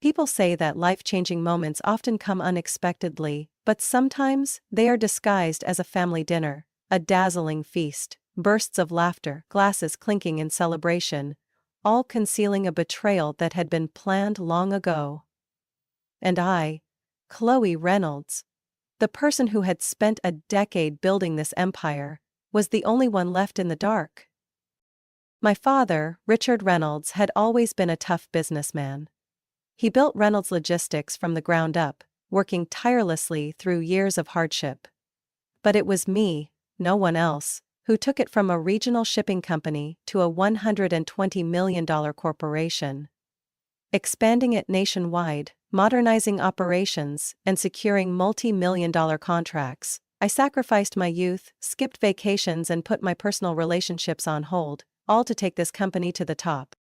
People say that life-changing moments often come unexpectedly, but sometimes they are disguised as a family dinner, a dazzling feast, bursts of laughter, glasses clinking in celebration, all concealing a betrayal that had been planned long ago. And I, Chloe Reynolds, the person who had spent a decade building this empire, was the only one left in the dark. My father, Richard Reynolds, had always been a tough businessman. He built Reynolds Logistics from the ground up, working tirelessly through years of hardship. But it was me, no one else, who took it from a regional shipping company to a $120 million corporation. Expanding it nationwide, modernizing operations, and securing multi-million-dollar contracts, I sacrificed my youth, skipped vacations, and put my personal relationships on hold, all to take this company to the top.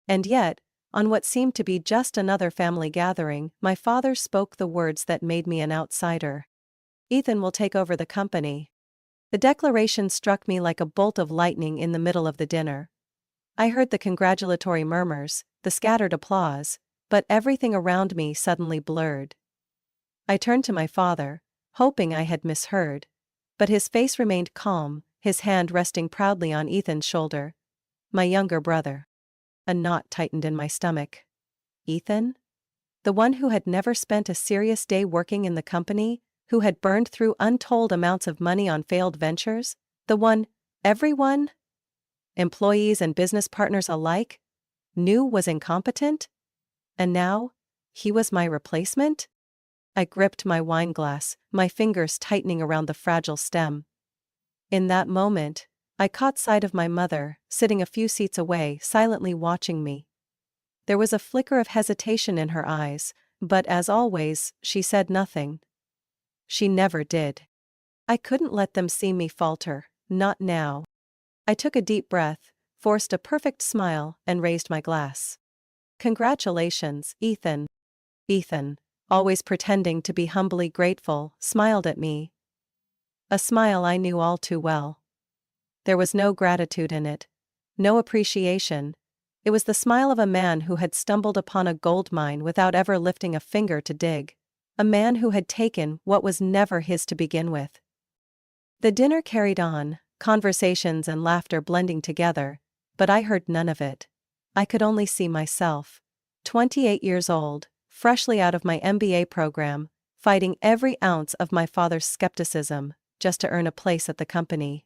And yet, on what seemed to be just another family gathering, my father spoke the words that made me an outsider. "Ethan will take over the company." The declaration struck me like a bolt of lightning in the middle of the dinner. I heard the congratulatory murmurs, the scattered applause, but everything around me suddenly blurred. I turned to my father, hoping I had misheard, but his face remained calm, his hand resting proudly on Ethan's shoulder. My younger brother. A knot tightened in my stomach. Ethan? The one who had never spent a serious day working in the company, who had burned through untold amounts of money on failed ventures, the one everyone, employees and business partners alike, knew was incompetent? And now, he was my replacement? I gripped my wine glass, my fingers tightening around the fragile stem. In that moment, I caught sight of my mother, sitting a few seats away, silently watching me. There was a flicker of hesitation in her eyes, but as always, she said nothing. She never did. I couldn't let them see me falter, not now. I took a deep breath, forced a perfect smile, and raised my glass. "Congratulations, Ethan." Ethan, always pretending to be humbly grateful, smiled at me. A smile I knew all too well. There was no gratitude in it, no appreciation. It was the smile of a man who had stumbled upon a gold mine without ever lifting a finger to dig. A man who had taken what was never his to begin with. The dinner carried on, conversations and laughter blending together, but I heard none of it. I could only see myself, 28 years old, freshly out of my MBA program, fighting every ounce of my father's skepticism, just to earn a place at the company.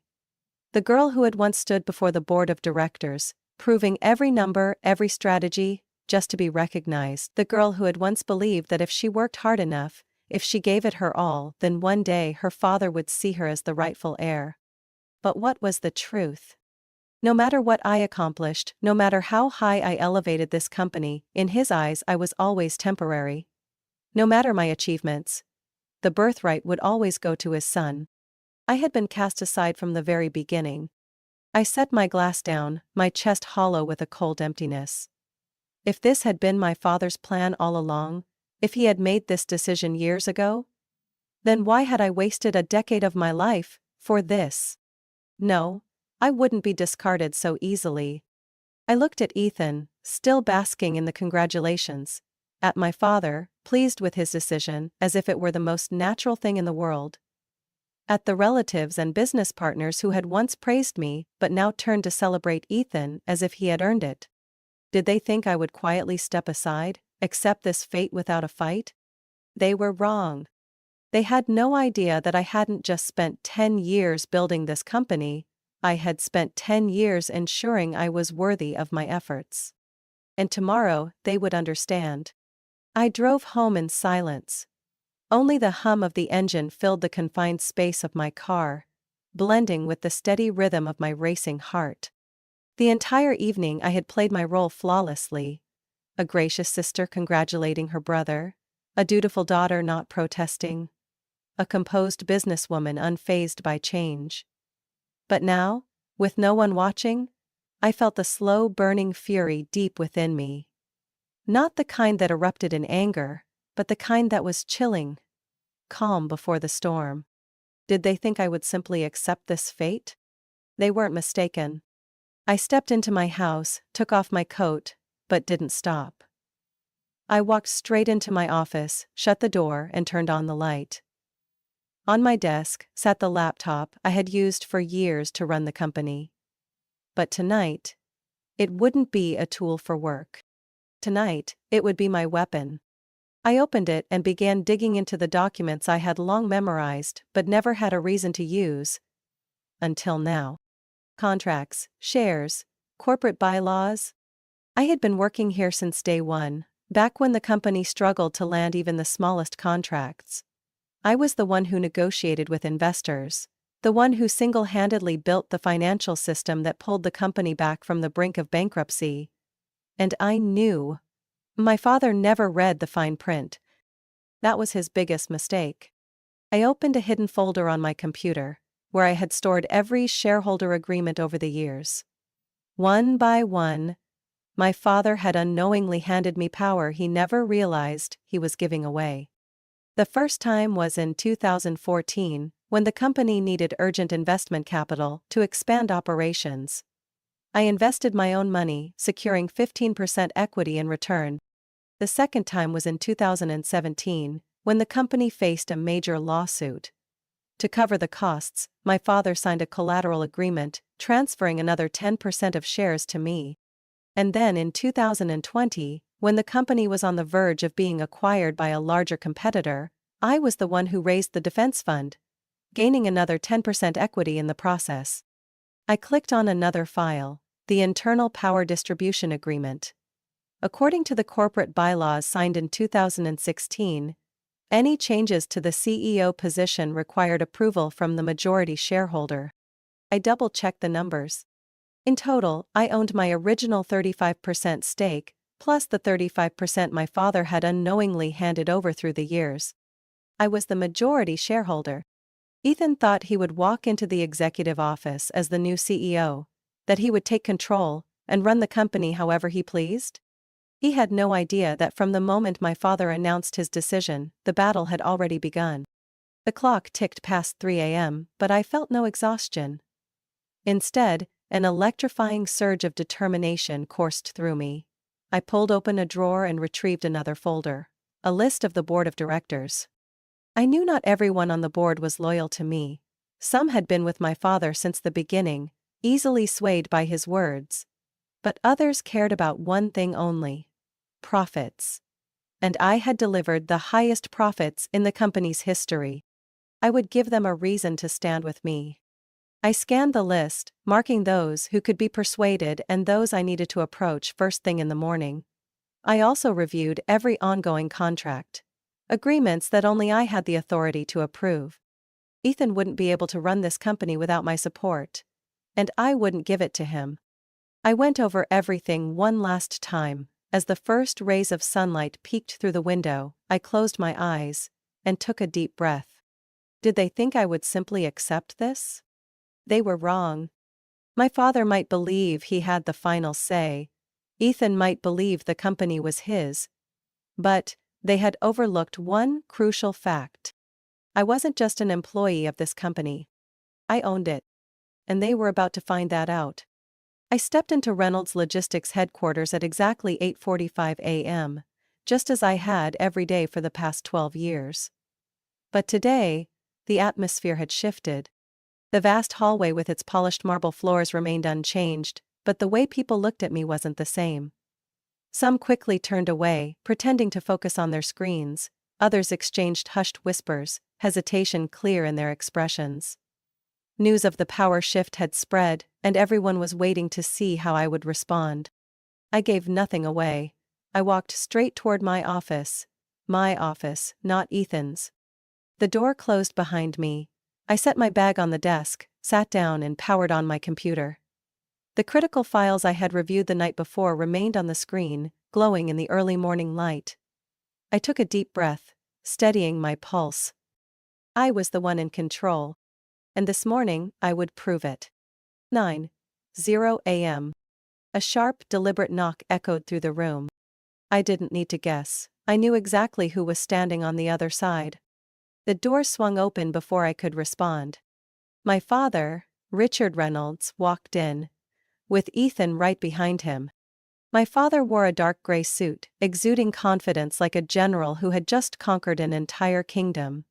The girl who had once stood before the board of directors, proving every number, every strategy, just to be recognized. The girl who had once believed that if she worked hard enough, if she gave it her all, then one day her father would see her as the rightful heir. But what was the truth? No matter what I accomplished, no matter how high I elevated this company, in his eyes I was always temporary. No matter my achievements, the birthright would always go to his son. I had been cast aside from the very beginning. I set my glass down, my chest hollow with a cold emptiness. If this had been my father's plan all along, if he had made this decision years ago, then why had I wasted a decade of my life for this? No, I wouldn't be discarded so easily. I looked at Ethan, still basking in the congratulations, at my father, pleased with his decision, as if it were the most natural thing in the world, at the relatives and business partners who had once praised me but now turned to celebrate Ethan as if he had earned it. Did they think I would quietly step aside, accept this fate without a fight? They were wrong. They had no idea that I hadn't just spent 10 years building this company, I had spent 10 years ensuring I was worthy of my efforts. And tomorrow, they would understand. I drove home in silence. Only the hum of the engine filled the confined space of my car, blending with the steady rhythm of my racing heart. The entire evening I had played my role flawlessly. A gracious sister congratulating her brother, a dutiful daughter not protesting, a composed businesswoman unfazed by change. But now, with no one watching, I felt the slow burning fury deep within me. Not the kind that erupted in anger, but the kind that was chilling, calm before the storm. Did they think I would simply accept this fate? They weren't mistaken. I stepped into my house, took off my coat, but didn't stop. I walked straight into my office, shut the door, and turned on the light. On my desk sat the laptop I had used for years to run the company. But tonight, it wouldn't be a tool for work. Tonight, it would be my weapon. I opened it and began digging into the documents I had long memorized but never had a reason to use. Until now. Contracts, shares, corporate bylaws. I had been working here since day one, back when the company struggled to land even the smallest contracts. I was the one who negotiated with investors, the one who single-handedly built the financial system that pulled the company back from the brink of bankruptcy. And I knew. My father never read the fine print. That was his biggest mistake. I opened a hidden folder on my computer, where I had stored every shareholder agreement over the years. One by one, my father had unknowingly handed me power he never realized he was giving away. The first time was in 2014, when the company needed urgent investment capital to expand operations. I invested my own money, securing 15% equity in return. The second time was in 2017, when the company faced a major lawsuit. To cover the costs, my father signed a collateral agreement, transferring another 10% of shares to me. And then in 2020, when the company was on the verge of being acquired by a larger competitor, I was the one who raised the defense fund, gaining another 10% equity in the process. I clicked on another file, the Internal Power Distribution Agreement. According to the corporate bylaws signed in 2016, any changes to the CEO position required approval from the majority shareholder. I double-checked the numbers. In total, I owned my original 35% stake, plus the 35% my father had unknowingly handed over through the years. I was the majority shareholder. Ethan thought he would walk into the executive office as the new CEO, that he would take control and run the company however he pleased. He had no idea that from the moment my father announced his decision, the battle had already begun. The clock ticked past 3 a.m., but I felt no exhaustion. Instead, an electrifying surge of determination coursed through me. I pulled open a drawer and retrieved another folder, a list of the board of directors. I knew not everyone on the board was loyal to me. Some had been with my father since the beginning, easily swayed by his words. But others cared about one thing only: profits. And I had delivered the highest profits in the company's history. I would give them a reason to stand with me. I scanned the list, marking those who could be persuaded and those I needed to approach first thing in the morning. I also reviewed every ongoing contract. Agreements that only I had the authority to approve. Ethan wouldn't be able to run this company without my support. And I wouldn't give it to him. I went over everything one last time. As the first rays of sunlight peeked through the window, I closed my eyes and took a deep breath. Did they think I would simply accept this? They were wrong. My father might believe he had the final say. Ethan might believe the company was his. But they had overlooked one crucial fact. I wasn't just an employee of this company. I owned it. And they were about to find that out. I stepped into Reynolds Logistics headquarters at exactly 8:45 a.m., just as I had every day for the past 12 years. But today, the atmosphere had shifted. The vast hallway with its polished marble floors remained unchanged, but the way people looked at me wasn't the same. Some quickly turned away, pretending to focus on their screens. Others exchanged hushed whispers, hesitation clear in their expressions. News of the power shift had spread, and everyone was waiting to see how I would respond. I gave nothing away. I walked straight toward my office. My office, not Ethan's. The door closed behind me. I set my bag on the desk, sat down and powered on my computer. The critical files I had reviewed the night before remained on the screen, glowing in the early morning light. I took a deep breath, steadying my pulse. I was the one in control. And this morning, I would prove it. 9:00 a.m. A sharp, deliberate knock echoed through the room. I didn't need to guess. I knew exactly who was standing on the other side. The door swung open before I could respond. My father, Richard Reynolds, walked in, with Ethan right behind him. My father wore a dark gray suit, exuding confidence like a general who had just conquered an entire kingdom.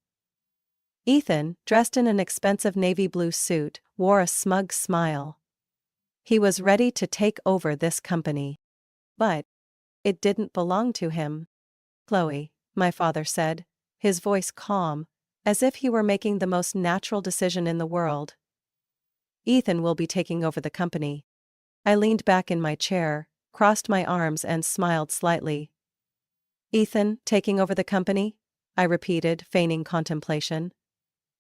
Ethan, dressed in an expensive navy blue suit, wore a smug smile. He was ready to take over this company. But it didn't belong to him. Chloe, my father said, his voice calm, as if he were making the most natural decision in the world. Ethan will be taking over the company. I leaned back in my chair, crossed my arms and smiled slightly. Ethan, taking over the company? I repeated, feigning contemplation.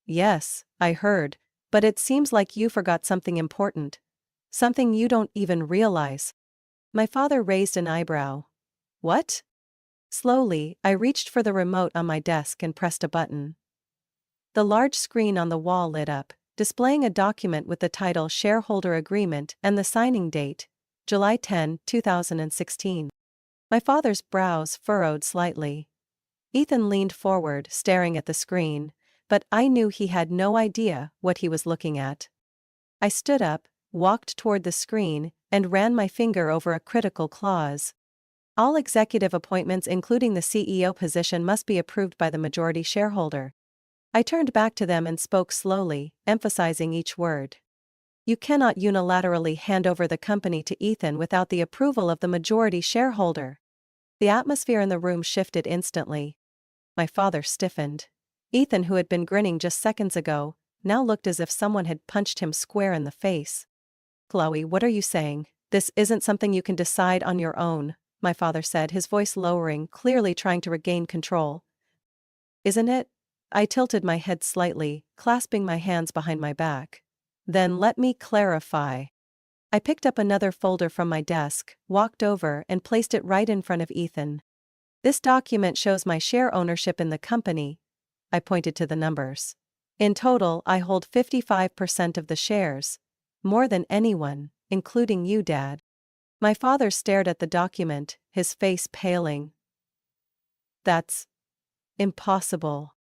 Yes, I heard, but it seems like you forgot something important. Something you don't even realize. My father raised an eyebrow. What? Slowly, I reached for the remote on my desk and pressed a button. The large screen on the wall lit up, displaying a document with the title Shareholder Agreement and the signing date, July 10, 2016. My father's brows furrowed slightly. Ethan leaned forward, staring at the screen, but I knew he had no idea what he was looking at. I stood up, walked toward the screen, and ran my finger over a critical clause. All executive appointments including the CEO position must be approved by the majority shareholder. I turned back to them and spoke slowly, emphasizing each word. You cannot unilaterally hand over the company to Ethan without the approval of the majority shareholder. The atmosphere in the room shifted instantly. My father stiffened. Ethan, who had been grinning just seconds ago, now looked as if someone had punched him square in the face. Chloe, what are you saying? This isn't something you can decide on your own, my father said, his voice lowering, clearly trying to regain control. Isn't it? I tilted my head slightly, clasping my hands behind my back. Then let me clarify. I picked up another folder from my desk, walked over and placed it right in front of Ethan. This document shows my share ownership in the company. I pointed to the numbers. In total, I hold 55% of the shares. More than anyone, including you, Dad. My father stared at the document, his face paling. That's impossible.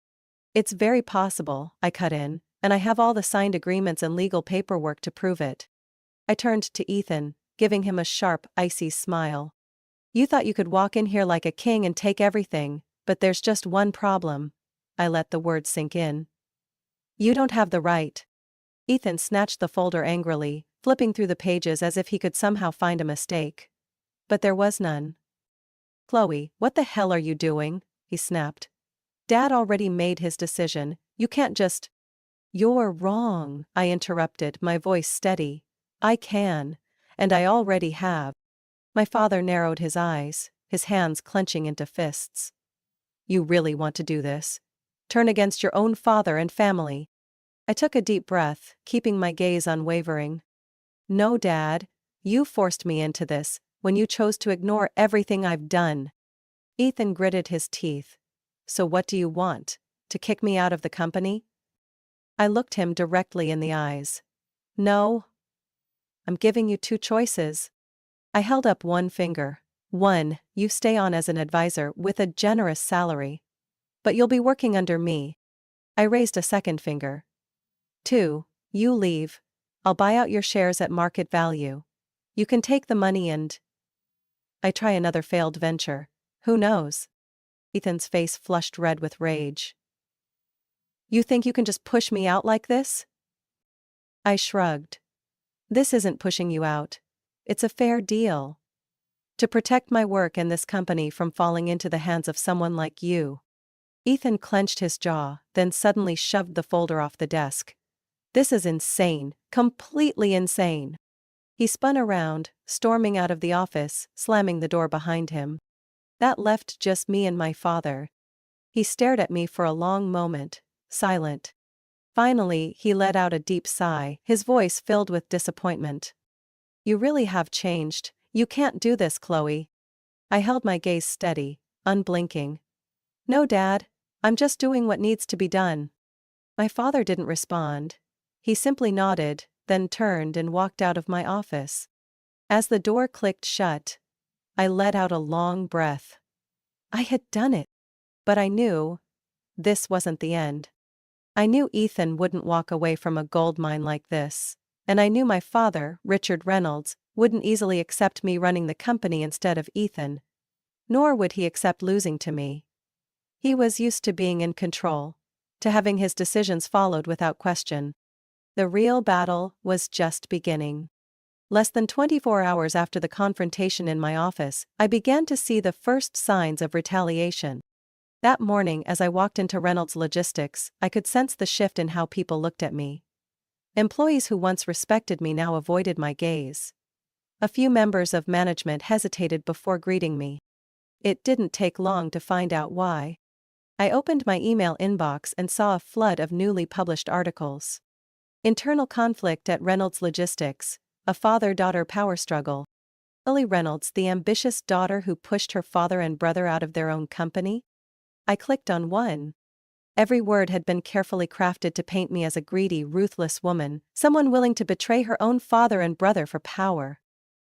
It's very possible, I cut in, and I have all the signed agreements and legal paperwork to prove it. I turned to Ethan, giving him a sharp, icy smile. You thought you could walk in here like a king and take everything, but there's just one problem. I let the words sink in. You don't have the right. Ethan snatched the folder angrily, flipping through the pages as if he could somehow find a mistake. But there was none. Chloe, what the hell are you doing? He snapped. Dad already made his decision, you can't just… You're wrong, I interrupted, my voice steady. I can. And I already have. My father narrowed his eyes, his hands clenching into fists. You really want to do this? Turn against your own father and family? I took a deep breath, keeping my gaze unwavering. No, Dad. You forced me into this, when you chose to ignore everything I've done. Ethan gritted his teeth. So what do you want? To kick me out of the company? I looked him directly in the eyes. No. I'm giving you two choices. I held up one finger. 1, you stay on as an advisor with a generous salary. But you'll be working under me. I raised a second finger. 2, you leave. I'll buy out your shares at market value. You can take the money and… I try another failed venture. Who knows? Ethan's face flushed red with rage. You think you can just push me out like this? I shrugged. This isn't pushing you out. It's a fair deal. To protect my work and this company from falling into the hands of someone like you. Ethan clenched his jaw, then suddenly shoved the folder off the desk. This is insane, completely insane. He spun around, storming out of the office, slamming the door behind him. That left just me and my father. He stared at me for a long moment, silent. Finally, he let out a deep sigh, his voice filled with disappointment. You really have changed. You can't do this, Chloe. I held my gaze steady, unblinking. No, Dad. I'm just doing what needs to be done. My father didn't respond. He simply nodded, then turned and walked out of my office. As the door clicked shut, I let out a long breath. I had done it. But I knew this wasn't the end. I knew Ethan wouldn't walk away from a gold mine like this. And I knew my father, Richard Reynolds, wouldn't easily accept me running the company instead of Ethan. Nor would he accept losing to me. He was used to being in control, to having his decisions followed without question. The real battle was just beginning. Less than 24 hours after the confrontation in my office, I began to see the first signs of retaliation. That morning, as I walked into Reynolds Logistics, I could sense the shift in how people looked at me. Employees who once respected me now avoided my gaze. A few members of management hesitated before greeting me. It didn't take long to find out why. I opened my email inbox and saw a flood of newly published articles. Internal conflict at Reynolds Logistics, a father-daughter power struggle. Lily Reynolds, the ambitious daughter who pushed her father and brother out of their own company? I clicked on one. Every word had been carefully crafted to paint me as a greedy, ruthless woman, someone willing to betray her own father and brother for power.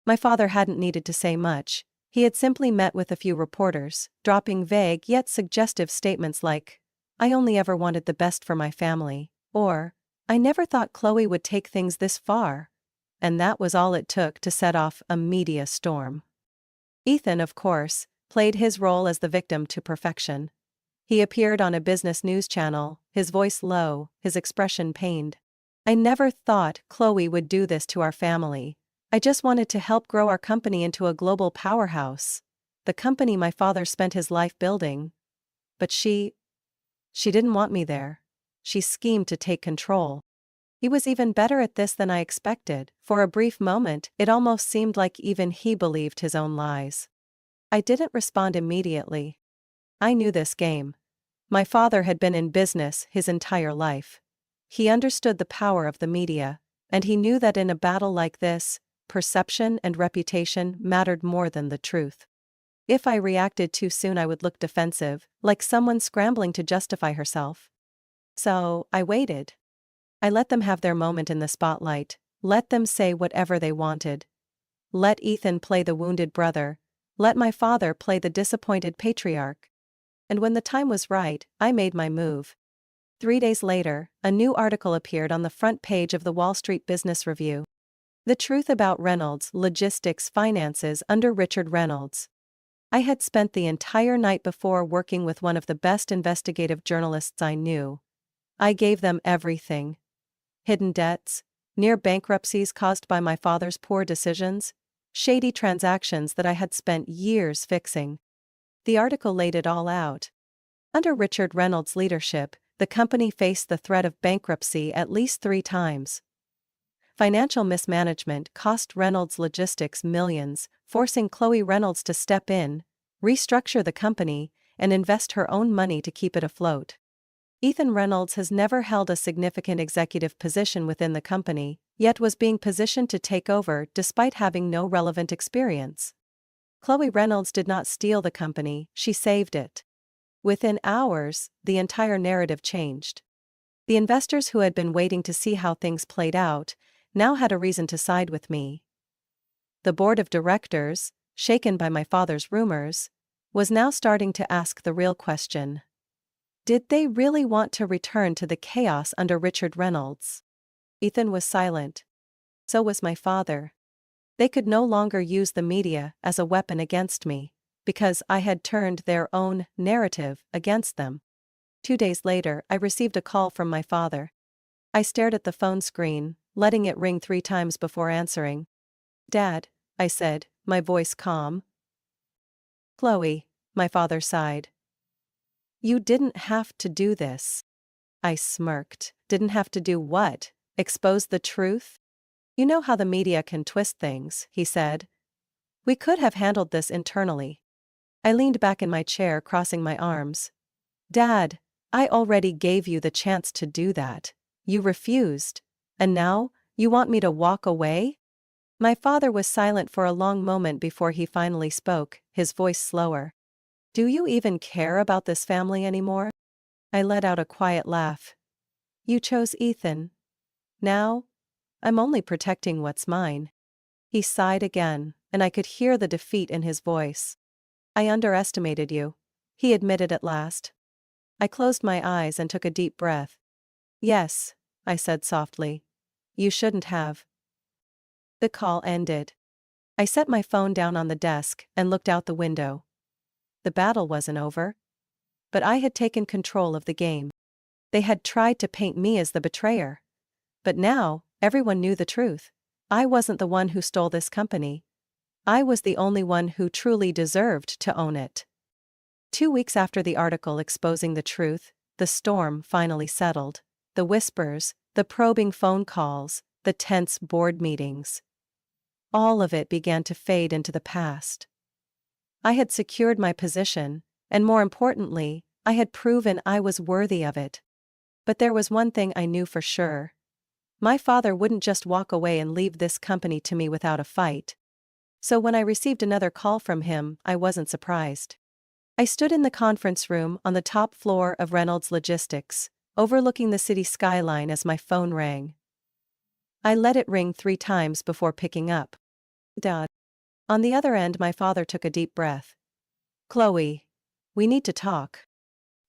My father hadn't needed to say much. He had simply met with a few reporters, dropping vague yet suggestive statements like, "I only ever wanted the best for my family," or, "I never thought Chloe would take things this far." And that was all it took to set off a media storm. Ethan, of course, played his role as the victim to perfection. He appeared on a business news channel, his voice low, his expression pained. "I never thought Chloe would do this to our family. I just wanted to help grow our company into a global powerhouse. The company my father spent his life building. But she didn't want me there. She schemed to take control." He was even better at this than I expected. For a brief moment, it almost seemed like even he believed his own lies. I didn't respond immediately. I knew this game. My father had been in business his entire life. He understood the power of the media, and he knew that in a battle like this, perception and reputation mattered more than the truth. If I reacted too soon, I would look defensive, like someone scrambling to justify herself. So, I waited. I let them have their moment in the spotlight, let them say whatever they wanted. Let Ethan play the wounded brother, let my father play the disappointed patriarch. And when the time was right, I made my move. 3 days later, a new article appeared on the front page of the Wall Street Business Review. The truth about Reynolds Logistics finances under Richard Reynolds. I had spent the entire night before working with one of the best investigative journalists I knew. I gave them everything. Hidden debts, near bankruptcies caused by my father's poor decisions, shady transactions that I had spent years fixing. The article laid it all out. Under Richard Reynolds' leadership, the company faced the threat of bankruptcy at least 3 times. Financial mismanagement cost Reynolds Logistics millions, forcing Chloe Reynolds to step in, restructure the company, and invest her own money to keep it afloat. Ethan Reynolds has never held a significant executive position within the company, yet was being positioned to take over despite having no relevant experience. Chloe Reynolds did not steal the company, she saved it. Within hours, the entire narrative changed. The investors who had been waiting to see how things played out now had a reason to side with me. The board of directors, shaken by my father's rumors, was now starting to ask the real question. Did they really want to return to the chaos under Richard Reynolds? Ethan was silent. So was my father. They could no longer use the media as a weapon against me, because I had turned their own narrative against them. 2 days later, I received a call from my father. I stared at the phone screen, letting it ring 3 times before answering. "Dad," I said, my voice calm. "Chloe," my father sighed. "You didn't have to do this." I smirked. "Didn't have to do what? Expose the truth?" "You know how the media can twist things," he said. "We could have handled this internally." I leaned back in my chair, crossing my arms. "Dad, I already gave you the chance to do that. You refused. And now, you want me to walk away?" My father was silent for a long moment before he finally spoke, his voice slower. "Do you even care about this family anymore?" I let out a quiet laugh. "You chose Ethan. Now, I'm only protecting what's mine." He sighed again, and I could hear the defeat in his voice. "I underestimated you," he admitted at last. I closed my eyes and took a deep breath. "Yes," I said softly. "You shouldn't have." The call ended. I set my phone down on the desk and looked out the window. The battle wasn't over. But I had taken control of the game. They had tried to paint me as the betrayer. But now, everyone knew the truth. I wasn't the one who stole this company. I was the only one who truly deserved to own it. 2 weeks after the article exposing the truth, the storm finally settled. The whispers, the probing phone calls, the tense board meetings. All of it began to fade into the past. I had secured my position, and more importantly, I had proven I was worthy of it. But there was one thing I knew for sure. My father wouldn't just walk away and leave this company to me without a fight. So when I received another call from him, I wasn't surprised. I stood in the conference room on the top floor of Reynolds Logistics, overlooking the city skyline as my phone rang. I let it ring 3 times before picking up. Dad. On the other end, my father took a deep breath. Chloe. We need to talk.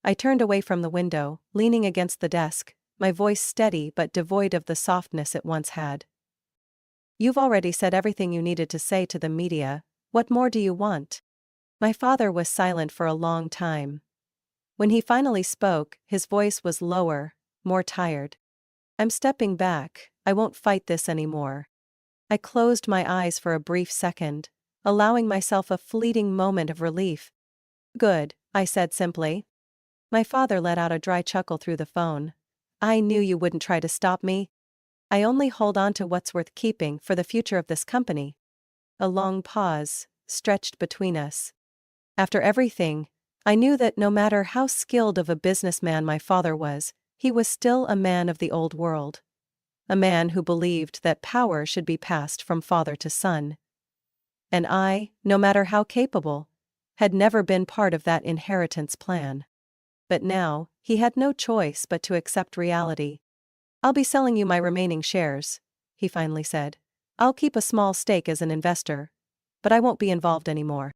I turned away from the window, leaning against the desk, my voice steady but devoid of the softness it once had. You've already said everything you needed to say to the media. What more do you want? My father was silent for a long time. When he finally spoke, his voice was lower, more tired. I'm stepping back. I won't fight this anymore. I closed my eyes for a brief second, allowing myself a fleeting moment of relief. Good, I said simply. My father let out a dry chuckle through the phone. I knew you wouldn't try to stop me. I only hold on to what's worth keeping for the future of this company. A long pause stretched between us. After everything, I knew that no matter how skilled of a businessman my father was, he was still a man of the old world. A man who believed that power should be passed from father to son. And I, no matter how capable, had never been part of that inheritance plan. But now, he had no choice but to accept reality. I'll be selling you my remaining shares, he finally said. I'll keep a small stake as an investor, but I won't be involved anymore.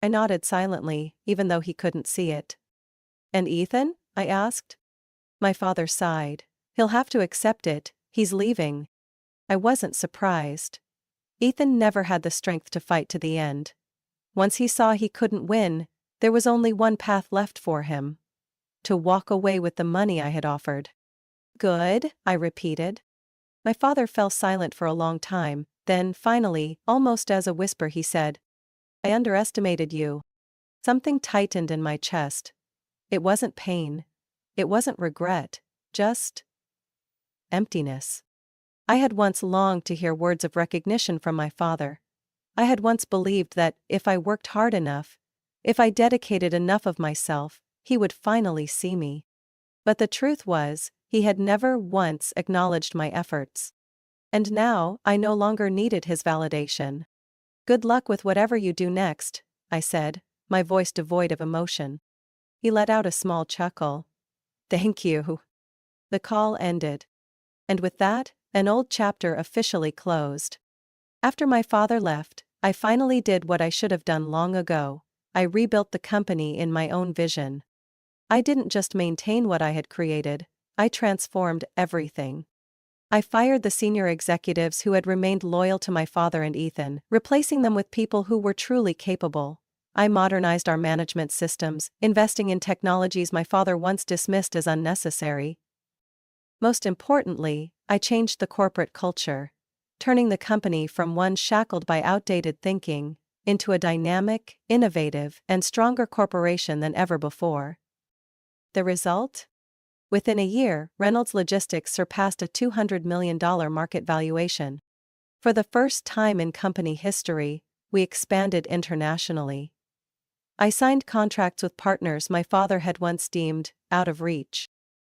I nodded silently, even though he couldn't see it. And Ethan? I asked. My father sighed. He'll have to accept it, he's leaving. I wasn't surprised. Ethan never had the strength to fight to the end. Once he saw he couldn't win, there was only one path left for him. To walk away with the money I had offered. Good, I repeated. My father fell silent for a long time, then finally, almost as a whisper, he said, I underestimated you. Something tightened in my chest. It wasn't pain. It wasn't regret. Just emptiness. I had once longed to hear words of recognition from my father. I had once believed that if I worked hard enough, if I dedicated enough of myself, he would finally see me. But the truth was, he had never once acknowledged my efforts. And now, I no longer needed his validation. Good luck with whatever you do next, I said, my voice devoid of emotion. He let out a small chuckle. Thank you. The call ended. And with that, an old chapter officially closed. After my father left, I finally did what I should have done long ago. I rebuilt the company in my own vision. I didn't just maintain what I had created, I transformed everything. I fired the senior executives who had remained loyal to my father and Ethan, replacing them with people who were truly capable. I modernized our management systems, investing in technologies my father once dismissed as unnecessary. Most importantly, I changed the corporate culture, turning the company from one shackled by outdated thinking into a dynamic, innovative, and stronger corporation than ever before. The result? Within a year, Reynolds Logistics surpassed a $200 million market valuation. For the first time in company history, we expanded internationally. I signed contracts with partners my father had once deemed out of reach.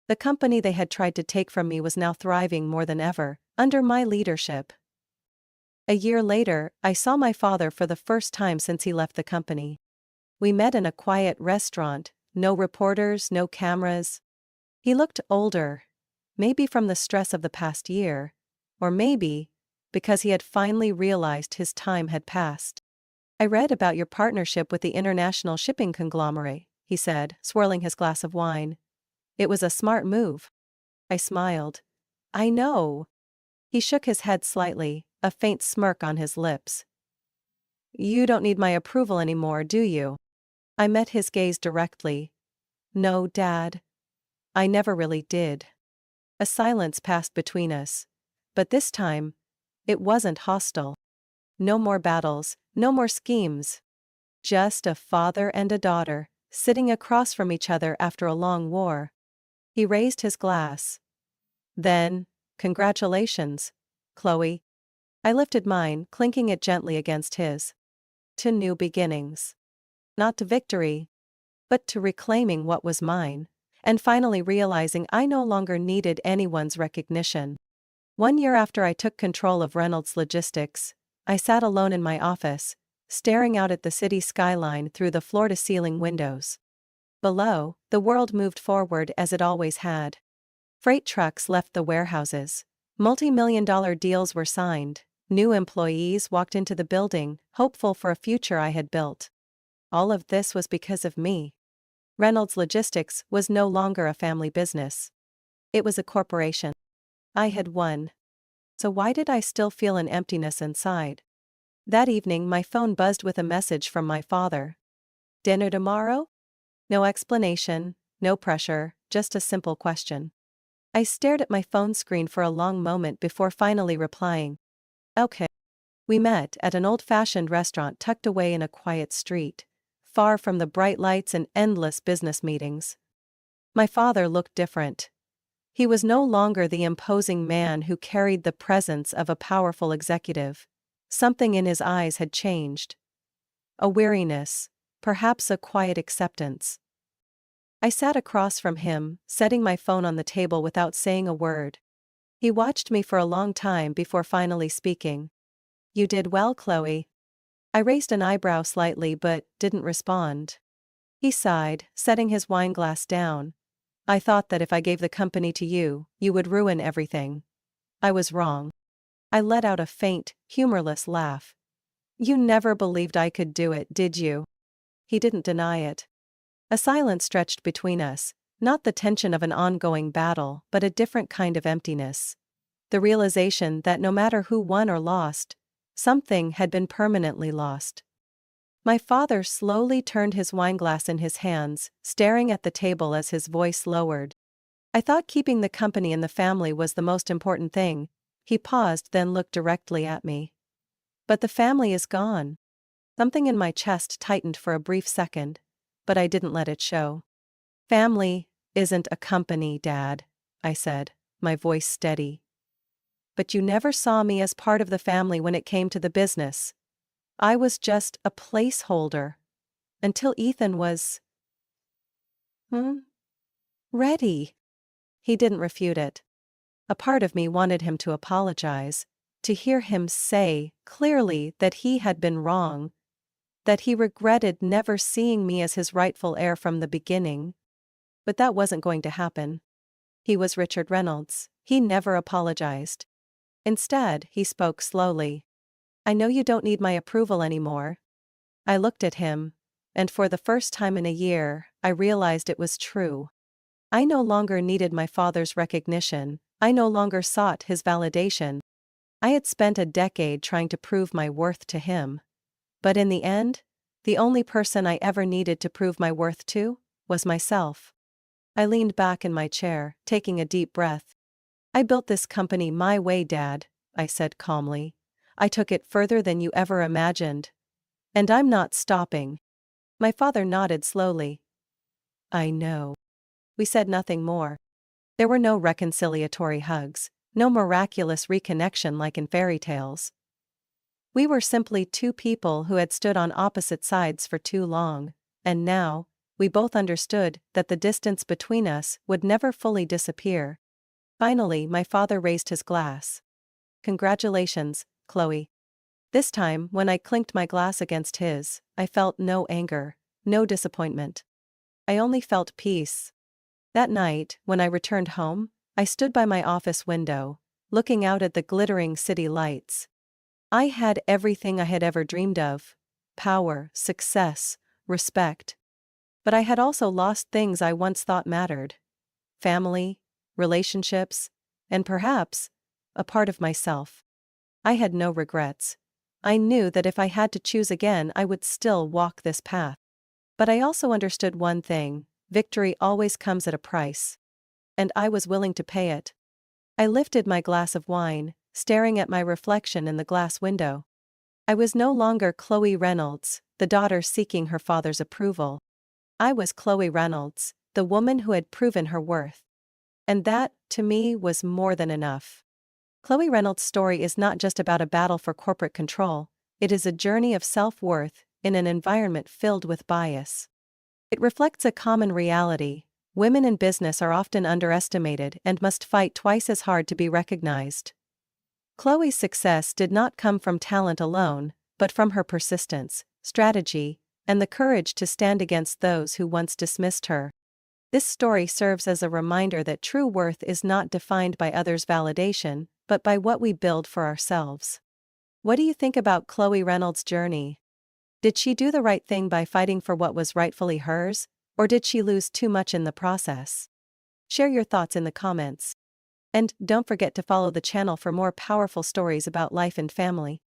The company they had tried to take from me was now thriving more than ever, under my leadership. A year later, I saw my father for the first time since he left the company. We met in a quiet restaurant, no reporters, no cameras. He looked older, maybe from the stress of the past year, or maybe because he had finally realized his time had passed. I read about your partnership with the international shipping conglomerate, he said, swirling his glass of wine. It was a smart move. I smiled. I know. He shook his head slightly, a faint smirk on his lips. You don't need my approval anymore, do you? I met his gaze directly. No, Dad. I never really did. A silence passed between us. But this time, it wasn't hostile. No more battles, no more schemes. Just a father and a daughter, sitting across from each other after a long war. He raised his glass. Then, congratulations, Chloe. I lifted mine, clinking it gently against his. To new beginnings. Not to victory, but to reclaiming what was mine, and finally realizing I no longer needed anyone's recognition. 1 year after I took control of Reynolds Logistics, I sat alone in my office, staring out at the city skyline through the floor-to-ceiling windows. Below, the world moved forward as it always had. Freight trucks left the warehouses. Multi-million-dollar deals were signed. New employees walked into the building, hopeful for a future I had built. All of this was because of me. Reynolds Logistics was no longer a family business. It was a corporation. I had won. So why did I still feel an emptiness inside? That evening my phone buzzed with a message from my father. Dinner tomorrow? No explanation, no pressure, just a simple question. I stared at my phone screen for a long moment before finally replying. Okay. We met at an old-fashioned restaurant tucked away in a quiet street, far from the bright lights and endless business meetings. My father looked different. He was no longer the imposing man who carried the presence of a powerful executive. Something in his eyes had changed. A weariness, perhaps a quiet acceptance. I sat across from him, setting my phone on the table without saying a word. He watched me for a long time before finally speaking. You did well, Chloe. I raised an eyebrow slightly but didn't respond. He sighed, setting his wineglass down. I thought that if I gave the company to you, you would ruin everything. I was wrong. I let out a faint, humorless laugh. You never believed I could do it, did you? He didn't deny it. A silence stretched between us, not the tension of an ongoing battle, but a different kind of emptiness. The realization that no matter who won or lost, something had been permanently lost. My father slowly turned his wineglass in his hands, staring at the table as his voice lowered. I thought keeping the company and the family was the most important thing. He paused, then looked directly at me. But the family is gone. Something in my chest tightened for a brief second, but I didn't let it show. Family isn't a company, Dad, I said, my voice steady. But you never saw me as part of the family when it came to the business. I was just a placeholder. Until Ethan was ready. He didn't refute it. A part of me wanted him to apologize, to hear him say clearly that he had been wrong, that he regretted never seeing me as his rightful heir from the beginning. But that wasn't going to happen. He was Richard Reynolds. He never apologized. Instead, he spoke slowly. I know you don't need my approval anymore. I looked at him, and for the first time in a year, I realized it was true. I no longer needed my father's recognition. I no longer sought his validation. I had spent a decade trying to prove my worth to him. But in the end, the only person I ever needed to prove my worth to was myself. I leaned back in my chair, taking a deep breath. I built this company my way, Dad, I said calmly. I took it further than you ever imagined. And I'm not stopping. My father nodded slowly. I know. We said nothing more. There were no reconciliatory hugs, no miraculous reconnection like in fairy tales. We were simply two people who had stood on opposite sides for too long, and now, we both understood that the distance between us would never fully disappear. Finally, my father raised his glass. Congratulations, Chloe. This time, when I clinked my glass against his, I felt no anger, no disappointment. I only felt peace. That night, when I returned home, I stood by my office window, looking out at the glittering city lights. I had everything I had ever dreamed of: power, success, respect. But I had also lost things I once thought mattered: family, relationships, and perhaps a part of myself. I had no regrets. I knew that if I had to choose again, I would still walk this path. But I also understood one thing: victory always comes at a price. And I was willing to pay it. I lifted my glass of wine, staring at my reflection in the glass window. I was no longer Chloe Reynolds, the daughter seeking her father's approval. I was Chloe Reynolds, the woman who had proven her worth. And that, to me, was more than enough. Chloe Reynolds' story is not just about a battle for corporate control, it is a journey of self-worth in an environment filled with bias. It reflects a common reality: women in business are often underestimated and must fight twice as hard to be recognized. Chloe's success did not come from talent alone, but from her persistence, strategy, and the courage to stand against those who once dismissed her. This story serves as a reminder that true worth is not defined by others' validation, but by what we build for ourselves. What do you think about Chloe Reynolds' journey? Did she do the right thing by fighting for what was rightfully hers, or did she lose too much in the process? Share your thoughts in the comments. And don't forget to follow the channel for more powerful stories about life and family.